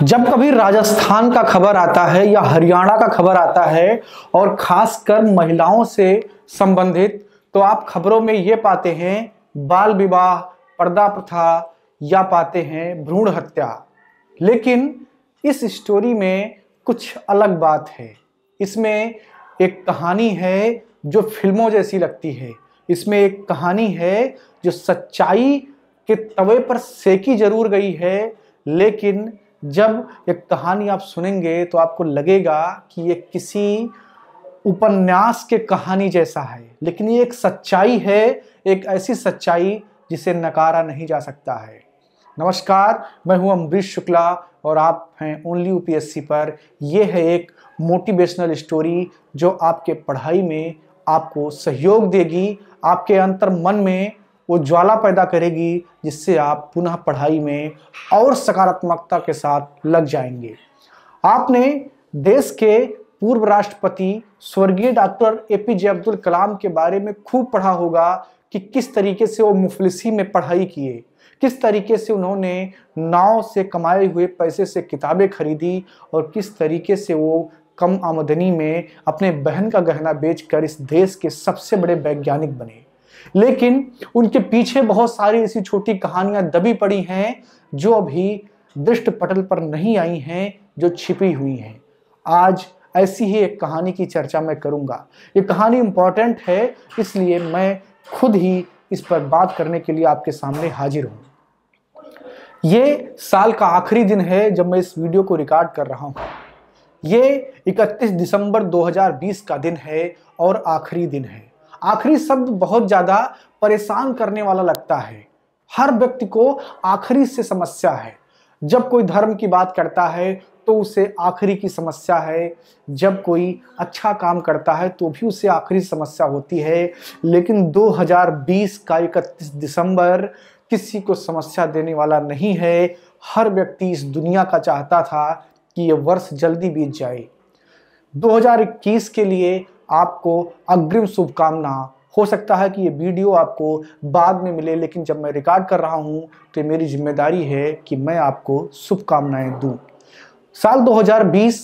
जब कभी राजस्थान का खबर आता है या हरियाणा का खबर आता है और खासकर महिलाओं से संबंधित, तो आप खबरों में ये पाते हैं बाल विवाह, पर्दा प्रथा या पाते हैं भ्रूण हत्या। लेकिन इस स्टोरी में कुछ अलग बात है। इसमें एक कहानी है जो फिल्मों जैसी लगती है। इसमें एक कहानी है जो सच्चाई के तवे पर सेकी जरूर गई है, लेकिन जब एक कहानी आप सुनेंगे तो आपको लगेगा कि ये किसी उपन्यास के कहानी जैसा है। लेकिन ये एक सच्चाई है, एक ऐसी सच्चाई जिसे नकारा नहीं जा सकता है। नमस्कार, मैं हूं अमरीश शुक्ला और आप हैं ओनली यूपीएससी पर। यह है एक मोटिवेशनल स्टोरी जो आपके पढ़ाई में आपको सहयोग देगी, आपके अंतर मन में वो ज्वाला पैदा करेगी जिससे आप पुनः पढ़ाई में और सकारात्मकता के साथ लग जाएंगे। आपने देश के पूर्व राष्ट्रपति स्वर्गीय डॉक्टर एपीजे अब्दुल कलाम के बारे में खूब पढ़ा होगा कि किस तरीके से वो मुफलिसी में पढ़ाई किए, किस तरीके से उन्होंने नाव से कमाए हुए पैसे से किताबें खरीदी और किस तरीके से वो कम आमदनी में अपने बहन का गहना बेचकर इस देश के सबसे बड़े वैज्ञानिक बने। लेकिन उनके पीछे बहुत सारी ऐसी छोटी कहानियां दबी पड़ी हैं जो अभी दृष्ट पटल पर नहीं आई हैं, जो छिपी हुई हैं। आज ऐसी ही एक कहानी की चर्चा मैं करूंगा। ये कहानी इंपॉर्टेंट है, इसलिए मैं खुद ही इस पर बात करने के लिए आपके सामने हाजिर हूं। ये साल का आखिरी दिन है जब मैं इस वीडियो को रिकॉर्ड कर रहा हूं। ये 31 दिसंबर 2020 का दिन है और आखिरी दिन है। आखिरी शब्द बहुत ज्यादा परेशान करने वाला लगता है। हर व्यक्ति को आखिरी से समस्या है। जब कोई धर्म की बात करता है तो उसे आखिरी की समस्या है। जब कोई अच्छा काम करता है तो भी उसे आखिरी समस्या होती है। लेकिन 2020 का 31 दिसंबर किसी को समस्या देने वाला नहीं है। हर व्यक्ति इस दुनिया का चाहता था कि यह वर्ष जल्दी बीत जाए। 2021 के लिए आपको अग्रिम शुभकामना। हो सकता है कि ये वीडियो आपको बाद में मिले, लेकिन जब मैं रिकॉर्ड कर रहा हूं तो ये मेरी जिम्मेदारी है कि मैं आपको शुभकामनाएं दूं। साल 2020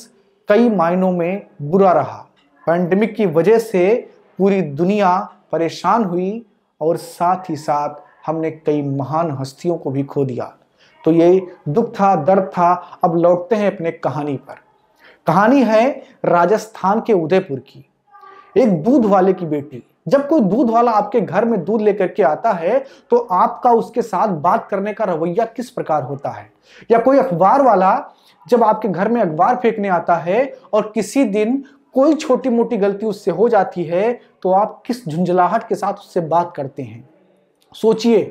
कई मायनों में बुरा रहा। पैंडेमिक की वजह से पूरी दुनिया परेशान हुई और साथ ही साथ हमने कई महान हस्तियों को भी खो दिया। तो ये दुख था, दर्द था। अब लौटते हैं अपने कहानी पर। कहानी है राजस्थान के उदयपुर की। एक दूध वाले की बेटी। जब कोई दूध वाला आपके घर में दूध लेकर के आता है तो आपका उसके साथ बात करने का रवैया किस प्रकार होता है? या कोई अखबार वाला जब आपके घर में अखबार फेंकने आता है और किसी दिन कोई छोटी मोटी गलती उससे हो जाती है तो आप किस झुंझलाहट के साथ उससे बात करते हैं? सोचिए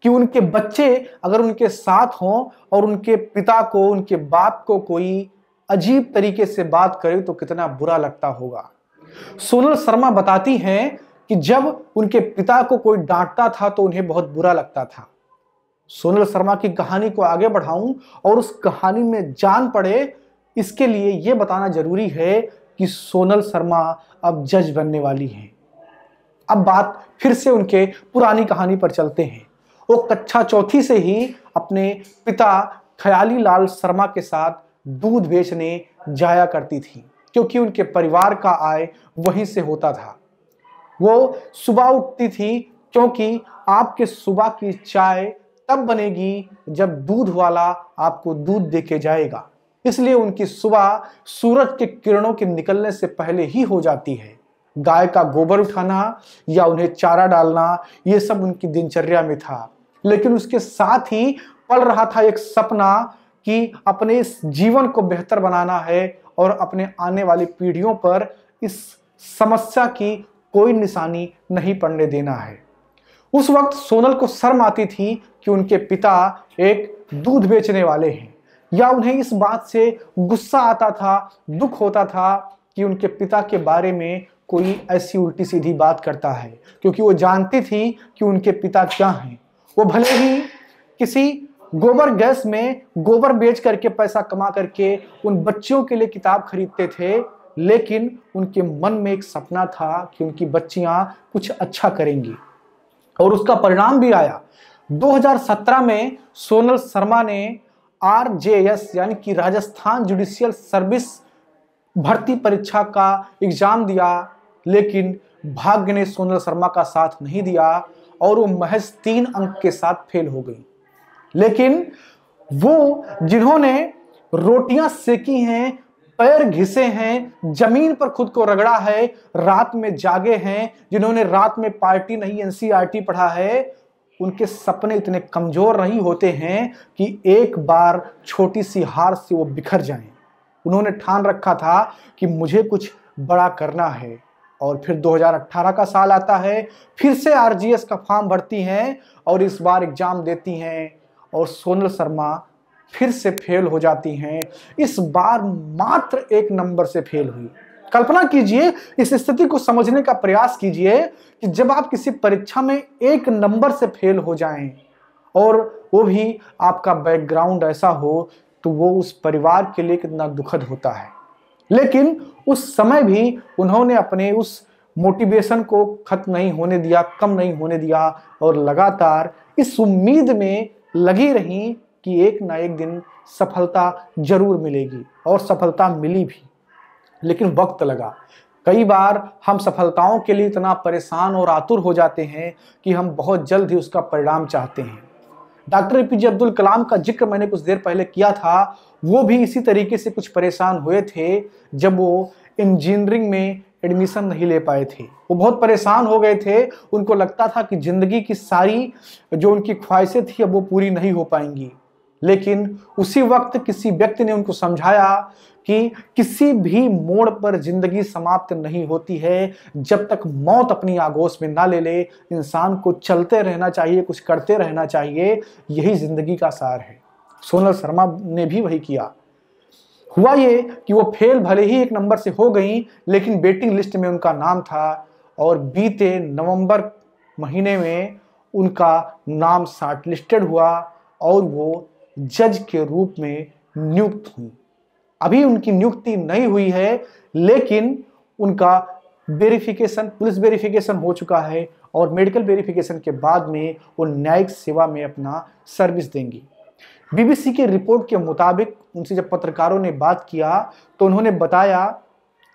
कि उनके बच्चे अगर उनके साथ हों और उनके पिता को, उनके बाप को कोई अजीब तरीके से बात करे तो कितना बुरा लगता होगा। सोनल शर्मा बताती हैं कि जब उनके पिता को कोई डांटता था तो उन्हें बहुत बुरा लगता था। सोनल शर्मा की कहानी को आगे बढ़ाऊं और उस कहानी में जान पड़े, इसके लिए यह बताना जरूरी है कि सोनल शर्मा अब जज बनने वाली हैं। अब बात फिर से उनके पुरानी कहानी पर चलते हैं। वो कक्षा चौथी से ही अपने पिता ख्याली लाल शर्मा के साथ दूध बेचने जाया करती थी, क्योंकि उनके परिवार का आय वहीं से होता था। वो सुबह उठती थी क्योंकि आपके सुबह की चाय तब बनेगी जब दूध वाला आपको दूध देके जाएगा। इसलिए उनकी सुबह सूरज के किरणों के निकलने से पहले ही हो जाती है। गाय का गोबर उठाना या उन्हें चारा डालना, ये सब उनकी दिनचर्या में था। लेकिन उसके साथ ही पल रहा था एक सपना कि अपने इस जीवन को बेहतर बनाना है और अपने आने वाली पीढ़ियों पर इस समस्या की कोई निशानी नहीं पड़ने देना है। उस वक्त सोनल को शर्म आती थी कि उनके पिता एक दूध बेचने वाले हैं, या उन्हें इस बात से गुस्सा आता था, दुख होता था कि उनके पिता के बारे में कोई ऐसी उल्टी सीधी बात करता है, क्योंकि वो जानती थी कि उनके पिता क्या हैं। वो भले ही किसी गोबर गैस में गोबर बेच करके पैसा कमा करके उन बच्चियों के लिए किताब खरीदते थे, लेकिन उनके मन में एक सपना था कि उनकी बच्चियां कुछ अच्छा करेंगी और उसका परिणाम भी आया। 2017 में सोनल शर्मा ने RJS यानी कि राजस्थान जुडिशियल सर्विस भर्ती परीक्षा का एग्जाम दिया, लेकिन भाग्य ने सोनल शर्मा का साथ नहीं दिया और वो महज 3 अंक के साथ फेल हो गई। लेकिन वो जिन्होंने रोटियां सेकी हैं, पैर घिसे हैं, जमीन पर खुद को रगड़ा है, रात में जागे हैं, जिन्होंने रात में पार्टी नहीं NCERT पढ़ा है, उनके सपने इतने कमजोर नहीं होते हैं कि एक बार छोटी सी हार से वो बिखर जाएं। उन्होंने ठान रखा था कि मुझे कुछ बड़ा करना है। और फिर 2018 का साल आता है, फिर से RGS का फॉर्म भरती हैं और इस बार एग्जाम देती हैं और सोनल शर्मा फिर से फेल हो जाती हैं। इस बार मात्र 1 नंबर से फेल हुई। कल्पना कीजिए, इस स्थिति को समझने का प्रयास कीजिए कि जब आप किसी परीक्षा में 1 नंबर से फेल हो जाएं और वो भी आपका बैकग्राउंड ऐसा हो, तो वो उस परिवार के लिए कितना दुखद होता है। लेकिन उस समय भी उन्होंने अपने उस मोटिवेशन को खत्म नहीं होने दिया, कम नहीं होने दिया और लगातार इस उम्मीद में लगी रही कि एक ना एक दिन सफलता जरूर मिलेगी, और सफलता मिली भी। लेकिन वक्त लगा। कई बार हम सफलताओं के लिए इतना परेशान और आतुर हो जाते हैं कि हम बहुत जल्द ही उसका परिणाम चाहते हैं। डॉक्टर APJ अब्दुल कलाम का जिक्र मैंने कुछ देर पहले किया था। वो भी इसी तरीके से कुछ परेशान हुए थे जब वो इंजीनियरिंग में एडमिशन नहीं ले पाए थे। वो बहुत परेशान हो गए थे। उनको लगता था कि जिंदगी की सारी जो उनकी ख्वाहिशें थी अब वो पूरी नहीं हो पाएंगी। लेकिन उसी वक्त किसी व्यक्ति ने उनको समझाया कि किसी भी मोड़ पर जिंदगी समाप्त नहीं होती है जब तक मौत अपनी आगोश में ना ले ले। इंसान को चलते रहना चाहिए, कुछ करते रहना चाहिए, यही जिंदगी का सार है। सोनल शर्मा ने भी वही किया। हुआ ये कि वो फेल भले ही 1 नंबर से हो गई, लेकिन वेटिंग लिस्ट में उनका नाम था और बीते नवंबर महीने में उनका नाम शॉर्टलिस्टेड हुआ और वो जज के रूप में नियुक्त हुई। अभी उनकी नियुक्ति नहीं हुई है, लेकिन उनका वेरिफिकेशन, पुलिस वेरिफिकेशन हो चुका है और मेडिकल वेरिफिकेशन के बाद में वो न्यायिक सेवा में अपना सर्विस देंगी। BBC के रिपोर्ट के मुताबिक उनसे जब पत्रकारों ने बात किया तो उन्होंने बताया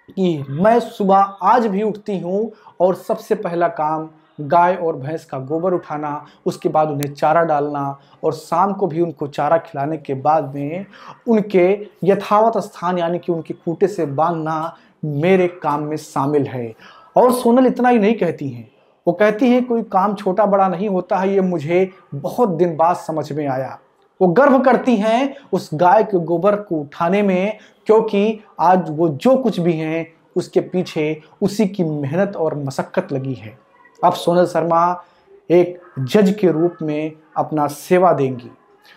कि मैं सुबह आज भी उठती हूँ और सबसे पहला काम गाय और भैंस का गोबर उठाना, उसके बाद उन्हें चारा डालना और शाम को भी उनको चारा खिलाने के बाद में उनके यथावत स्थान यानी कि उनके खूंटे से बांधना मेरे काम में शामिल है। और सोनल इतना ही नहीं कहती हैं, वो कहती है कोई काम छोटा बड़ा नहीं होता है, ये मुझे बहुत दिन बाद समझ में आया। वो गर्व करती हैं उस गाय के गोबर को उठाने में, क्योंकि आज वो जो कुछ भी हैं उसके पीछे उसी की मेहनत और मशक्कत लगी है। अब सोनल शर्मा एक जज के रूप में अपना सेवा देंगी।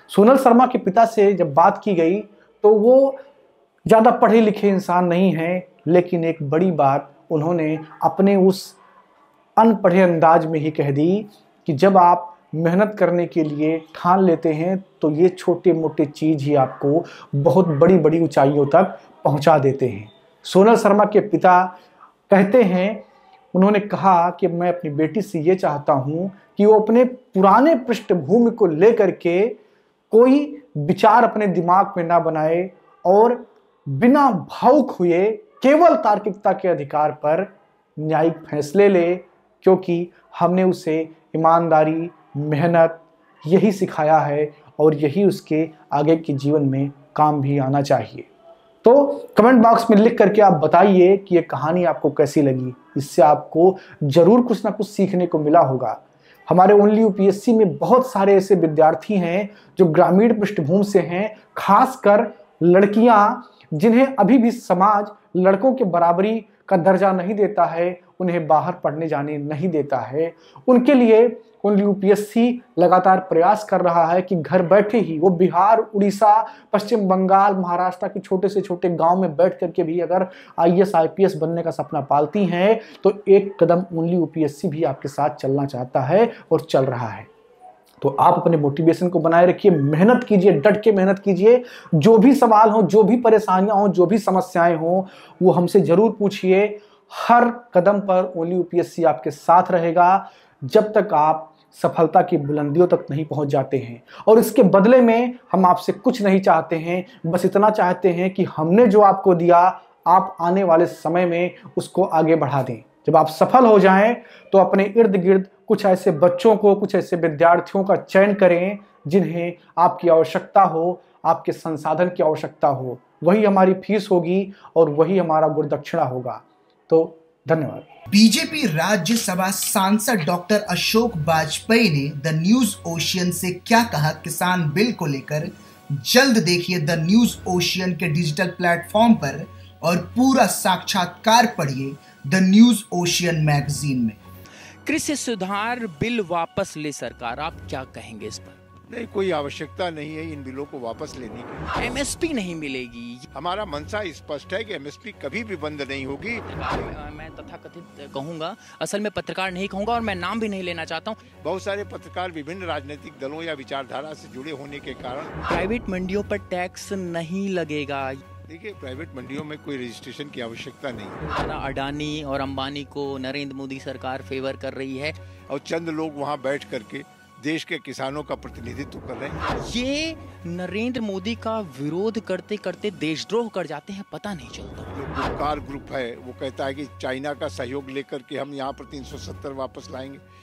सोनल शर्मा के पिता से जब बात की गई तो वो ज़्यादा पढ़े लिखे इंसान नहीं हैं, लेकिन एक बड़ी बात उन्होंने अपने उस अनपढ़े अंदाज में ही कह दी कि जब आप मेहनत करने के लिए ठान लेते हैं तो ये छोटे मोटे चीज़ ही आपको बहुत बड़ी बड़ी ऊंचाइयों तक पहुंचा देते हैं। सोनल शर्मा के पिता कहते हैं, उन्होंने कहा कि मैं अपनी बेटी से ये चाहता हूँ कि वो अपने पुराने पृष्ठभूमि को लेकर के कोई विचार अपने दिमाग में ना बनाए और बिना भावुक हुए केवल तार्किकता के अधिकार पर न्यायिक फैसले ले, क्योंकि हमने उसे ईमानदारी, मेहनत यही सिखाया है और यही उसके आगे के जीवन में काम भी आना चाहिए। तो कमेंट बॉक्स में लिख करके आप बताइए कि ये कहानी आपको कैसी लगी। इससे आपको जरूर कुछ ना कुछ सीखने को मिला होगा। हमारे ओनली UPSC में बहुत सारे ऐसे विद्यार्थी हैं जो ग्रामीण पृष्ठभूमि से हैं, खासकर लड़कियां जिन्हें अभी भी समाज लड़कों के बराबरी का दर्जा नहीं देता है, उन्हें बाहर पढ़ने जाने नहीं देता है। उनके लिए ओनली UPSC लगातार प्रयास कर रहा है कि घर बैठे ही वो बिहार, उड़ीसा, पश्चिम बंगाल, महाराष्ट्र के छोटे से छोटे गांव में बैठ करके भी अगर IAS IPS बनने का सपना पालती हैं तो एक कदम ओनली UPSC भी आपके साथ चलना चाहता है और चल रहा है। तो आप अपने मोटिवेशन को बनाए रखिए, मेहनत कीजिए, डट के मेहनत कीजिए। जो भी सवाल हो, जो भी परेशानियां हो, जो भी समस्याएं हो, वो हमसे जरूर पूछिए। हर कदम पर ओनली UPSC आपके साथ रहेगा जब तक आप सफलता की बुलंदियों तक नहीं पहुंच जाते हैं। और इसके बदले में हम आपसे कुछ नहीं चाहते हैं, बस इतना चाहते हैं कि हमने जो आपको दिया, आप आने वाले समय में उसको आगे बढ़ा दें। जब आप सफल हो जाएं तो अपने इर्द गिर्द कुछ ऐसे बच्चों को, कुछ ऐसे विद्यार्थियों का चयन करें जिन्हें आपकी आवश्यकता हो, आपके संसाधन की आवश्यकता हो। वही हमारी फीस होगी और वही हमारा गुरुदक्षिणा होगा। तो धन्यवाद। बीजेपी राज्यसभा सांसद डॉक्टर अशोक वाजपेयी ने द न्यूज ओशियन से क्या कहा किसान बिल को लेकर, जल्द देखिए द न्यूज ओशियन के डिजिटल प्लेटफॉर्म पर और पूरा साक्षात्कार पढ़िए द न्यूज ओशियन मैगजीन में। कृषि सुधार बिल वापस ले सरकार, आप क्या कहेंगे इस पर? नहीं, कोई आवश्यकता नहीं है इन बिलों को वापस लेने की। एमएसपी नहीं मिलेगी। हमारा मंशा स्पष्ट है कि एमएसपी कभी भी बंद नहीं होगी। मैं तथाकथित कहूंगा, असल में पत्रकार नहीं कहूंगा और मैं नाम भी नहीं लेना चाहता हूं। बहुत सारे पत्रकार विभिन्न राजनीतिक दलों या विचारधारा से जुड़े होने के कारण प्राइवेट मंडियों पर टैक्स नहीं लगेगा। देखिए, प्राइवेट मंडियों में कोई रजिस्ट्रेशन की आवश्यकता नहीं है। अडानी और अंबानी को नरेंद्र मोदी सरकार फेवर कर रही है और चंद लोग वहां बैठ करके देश के किसानों का प्रतिनिधित्व कर रहे हैं। ये नरेंद्र मोदी का विरोध करते करते देशद्रोह कर जाते हैं, पता नहीं चलता। जो गुपकार ग्रुप है वो कहता है कि चाइना का सहयोग लेकर के हम यहाँ पर 370 वापस लाएंगे।